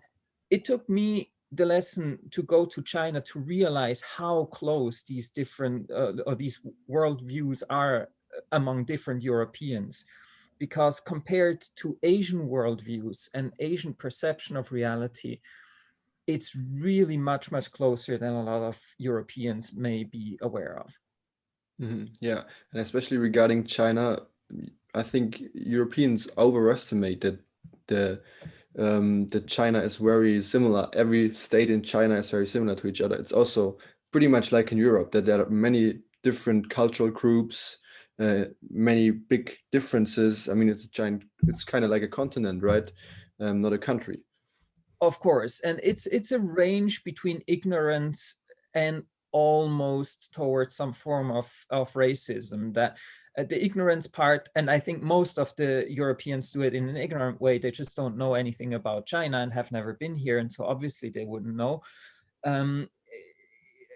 it took me the lesson to go to China to realize how close these different or these worldviews are among different Europeans, because compared to Asian worldviews and Asian perception of reality, it's really much, much closer than a lot of Europeans may be aware of. Yeah, and especially regarding China, I think Europeans overestimated that China is very similar. Every state in China is very similar to each other. It's also pretty much like in Europe, that there are many different cultural groups, many big differences. I mean, it's kind of like a continent, right? Not a country. Of course, and it's a range between ignorance and almost towards some form of racism. That the ignorance part, and I think most of the Europeans do it in an ignorant way. They just don't know anything about China and have never been here, and so obviously they wouldn't know.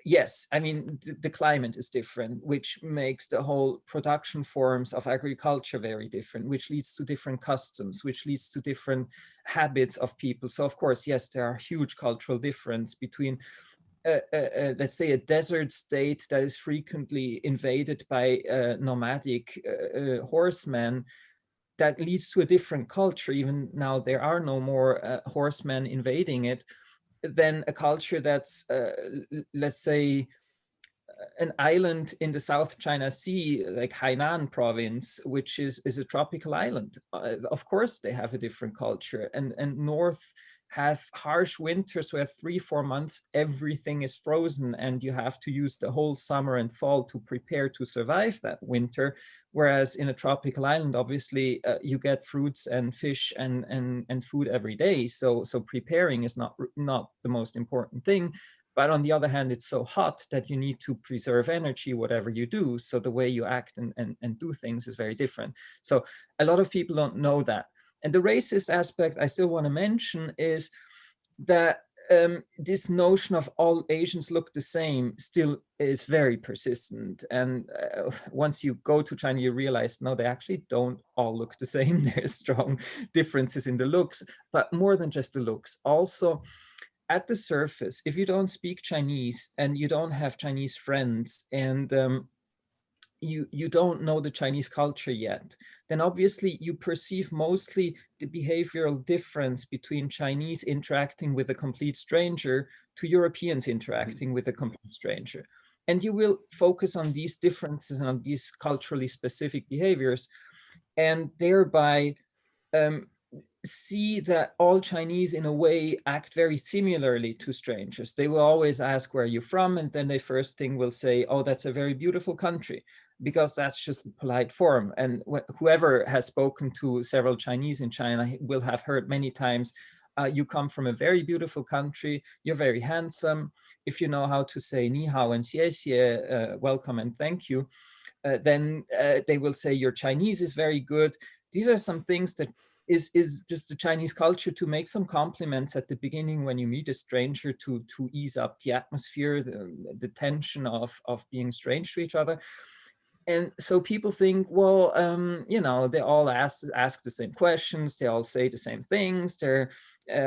yes, I mean, the climate is different, which makes the whole production forms of agriculture very different, which leads to different customs, which leads to different habits of people. So of course, yes, there are huge cultural difference between let's say a desert state that is frequently invaded by nomadic horsemen, that leads to a different culture. Even now there are no more horsemen invading it, than a culture that's, let's say, an island in the South China Sea, like Hainan province, which is a tropical island. Of course, they have a different culture, and north have harsh winters where 3-4 months everything is frozen, and you have to use the whole summer and fall to prepare to survive that winter. Whereas in a tropical island, obviously, you get fruits and fish and food every day. So preparing is not the most important thing. But on the other hand, it's so hot that you need to preserve energy, whatever you do. So the way you act and do things is very different. So a lot of people don't know that. And the racist aspect I still want to mention is that this notion of all Asians look the same still is very persistent. And once you go to China, you realize, no, they actually don't all look the same. There's strong differences in the looks, but more than just the looks. Also, at the surface, if you don't speak Chinese and you don't have Chinese friends, and you don't know the Chinese culture yet, then obviously you perceive mostly the behavioral difference between Chinese interacting with a complete stranger to Europeans interacting with a complete stranger. And you will focus on these differences and on these culturally specific behaviors, and thereby see that all Chinese in a way act very similarly to strangers. They will always ask, where are you from? And then they first thing will say, oh, that's a very beautiful country, because that's just a polite form. And whoever has spoken to several Chinese in China will have heard many times, you come from a very beautiful country, you're very handsome. If you know how to say ni hao and xie xie, welcome and thank you, then they will say your Chinese is very good. These are some things that is just the Chinese culture, to make some compliments at the beginning when you meet a stranger, to ease up the atmosphere, the tension of being strange to each other. And so people think, well, they all ask the same questions, they all say the same things, they're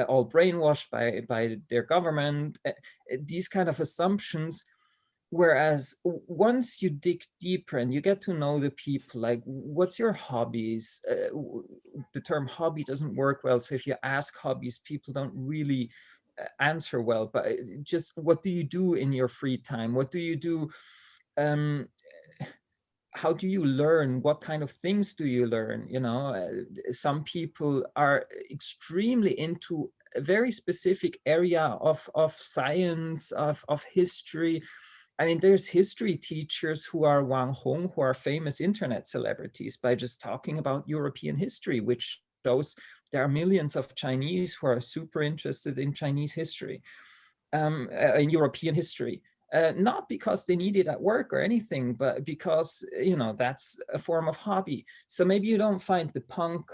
all brainwashed by their government, these kind of assumptions. Whereas once you dig deeper and you get to know the people, like, what's your hobbies? The term hobby doesn't work well. So if you ask hobbies, people don't really answer well. But just, what do you do in your free time? What do you do? How do you learn? What kind of things do you learn? Some people are extremely into a very specific area of science, of history. I mean, there's history teachers who are Wang Hong, who are famous internet celebrities by just talking about European history, which shows there are millions of Chinese who are super interested in Chinese history, in European history. Not because they need it at work or anything, but because, that's a form of hobby. So maybe you don't find the punk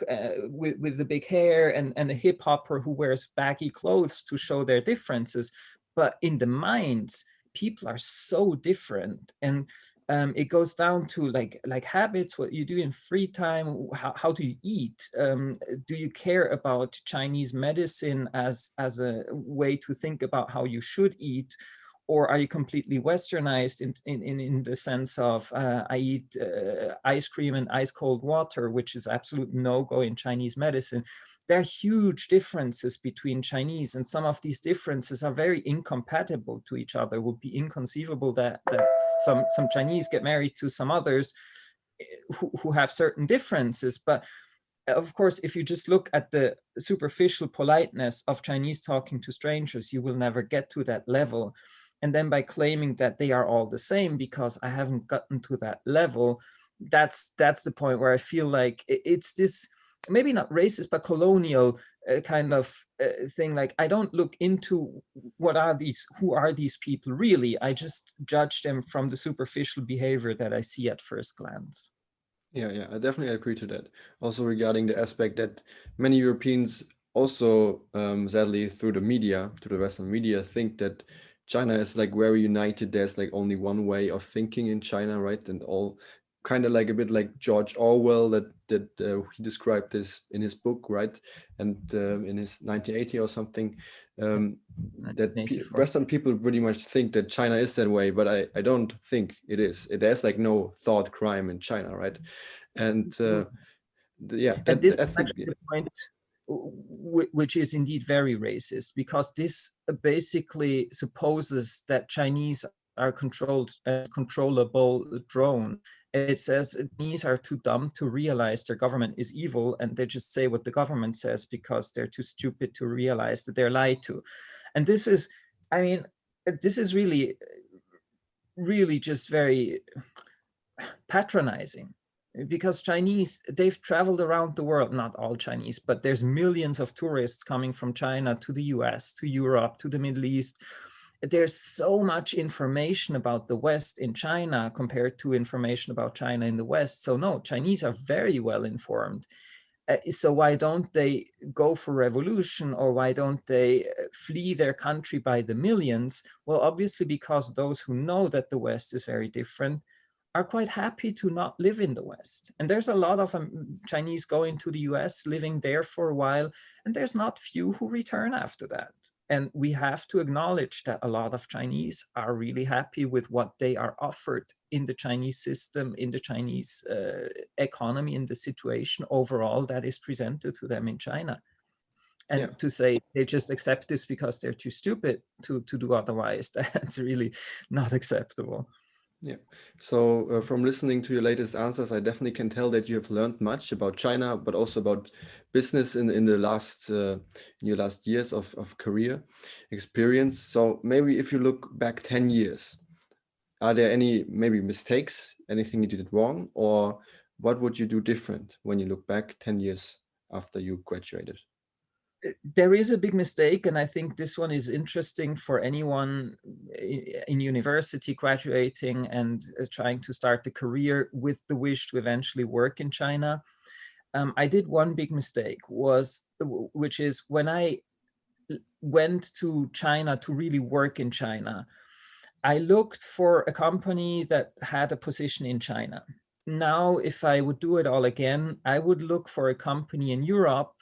with the big hair and the hip hopper who wears baggy clothes to show their differences, but in the minds, people are so different. And it goes down to like habits, what you do in free time, how do you eat? Do you care about Chinese medicine as a way to think about how you should eat? Or are you completely westernized in the sense of I eat ice cream and ice cold water, which is absolute no-go in Chinese medicine? There are huge differences between Chinese, and some of these differences are very incompatible to each other. It would be inconceivable that some Chinese get married to some others who have certain differences. But of course, if you just look at the superficial politeness of Chinese talking to strangers, you will never get to that level. And then by claiming that they are all the same because I haven't gotten to that level, that's the point where I feel like it's this, maybe not racist, but colonial kind of thing. Like, I don't look into who are these people really. I just judge them from the superficial behavior that I see at first glance. Yeah, I definitely agree to that. Also regarding the aspect that many Europeans also, sadly, through the Western media, think that China is like very united. There's like only one way of thinking in China, right? And all kind of like a bit like George Orwell that he described this in his book, right? And in his 1980 or something, that 1984. Western people pretty much think that China is that way, but I don't think it is. There's like no thought crime in China, right? And yeah, And this I is think actually the point which is indeed very racist, because this basically supposes that Chinese are controlled and controllable drone. It says Chinese are too dumb to realize their government is evil, and they just say what the government says because they're too stupid to realize that they're lied to. And this is, I mean, this is really, really just very patronizing, because Chinese, they've traveled around the world, not all Chinese, but there's millions of tourists coming from China to the US, to Europe, to the Middle East. There's so much information about the West in China compared to information about China in the West. So no, Chinese are very well informed. So why don't they go for revolution, or why don't they flee their country by the millions? Well, obviously because those who know that the West is very different are quite happy to not live in the West. And there's a lot of Chinese going to the US, living there for a while, and there's not few who return after that. And we have to acknowledge that a lot of Chinese are really happy with what they are offered in the Chinese system, in the Chinese economy, in the situation overall that is presented to them in China. And to say they just accept this because they're too stupid to do otherwise, that's really not acceptable. Yeah. So from listening to your latest answers, I definitely can tell that you have learned much about China, but also about business in the last in your last years of career experience. So maybe if you look back 10 years, are there any maybe mistakes, anything you did wrong, or what would you do different when you look back 10 years after you graduated? There is a big mistake, and I think this one is interesting for anyone in university graduating and trying to start a career with the wish to eventually work in China. I did one big mistake, which is when I went to China to really work in China, I looked for a company that had a position in China. Now, if I would do it all again, I would look for a company in Europe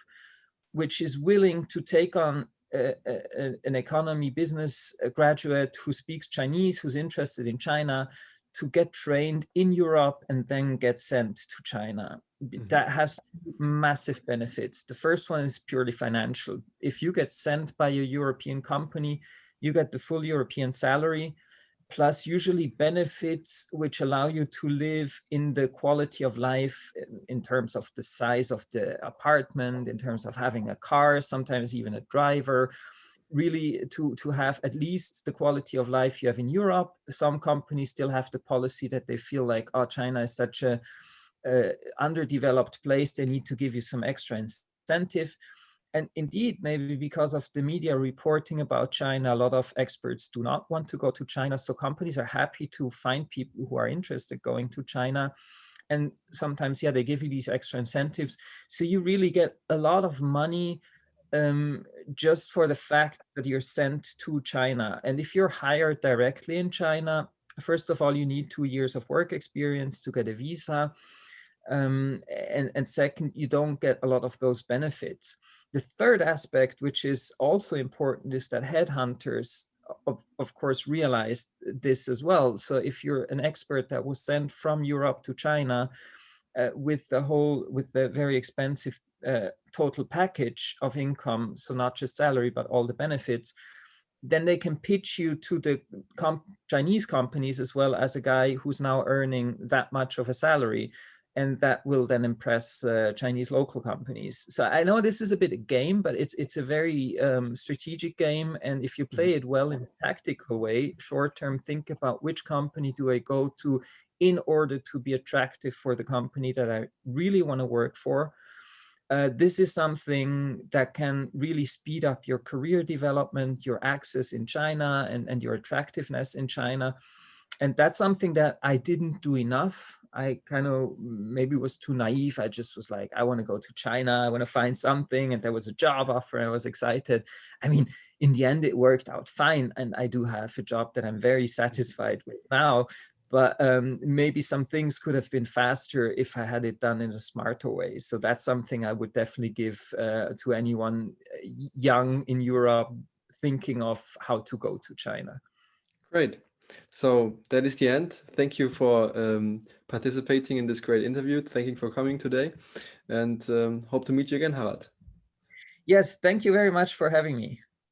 which is willing to take on an economy business graduate who speaks Chinese, who's interested in China, to get trained in Europe and then get sent to China. Mm-hmm. That has massive benefits. The first one is purely financial. If you get sent by a European company, you get the full European salary, plus usually benefits which allow you to live in the quality of life in terms of the size of the apartment, in terms of having a car, sometimes even a driver, really to have at least the quality of life you have in Europe. Some companies still have the policy that they feel like, oh, China is such a underdeveloped place, they need to give you some extra incentive. And indeed, maybe because of the media reporting about China, a lot of experts do not want to go to China. So companies are happy to find people who are interested going to China. And sometimes, yeah, they give you these extra incentives. So you really get a lot of money just for the fact that you're sent to China. And if you're hired directly in China, first of all, you need 2 years of work experience to get a visa. And second, you don't get a lot of those benefits. The third aspect, which is also important, is that headhunters, of course, realized this as well. So if you're an expert that was sent from Europe to China with the very expensive total package of income, so not just salary, but all the benefits, then they can pitch you to the Chinese companies as well as a guy who's now earning that much of a salary. And that will then impress Chinese local companies. So I know this is a bit a game, but it's a very strategic game. And if you play it well in a tactical way, short term, think about which company do I go to in order to be attractive for the company that I really want to work for. This is something that can really speed up your career development, your access in China, and your attractiveness in China. And that's something that I didn't do enough. I kind of maybe was too naive. I just was like, I want to go to China. I want to find something. And there was a job offer. I was excited. I mean, in the end, it worked out fine. And I do have a job that I'm very satisfied with now. But maybe some things could have been faster if I had it done in a smarter way. So that's something I would definitely give to anyone young in Europe thinking of how to go to China. Great. So that is the end. Thank you for participating in this great interview. Thank you for coming today, and hope to meet you again, Harald. Yes, thank you very much for having me.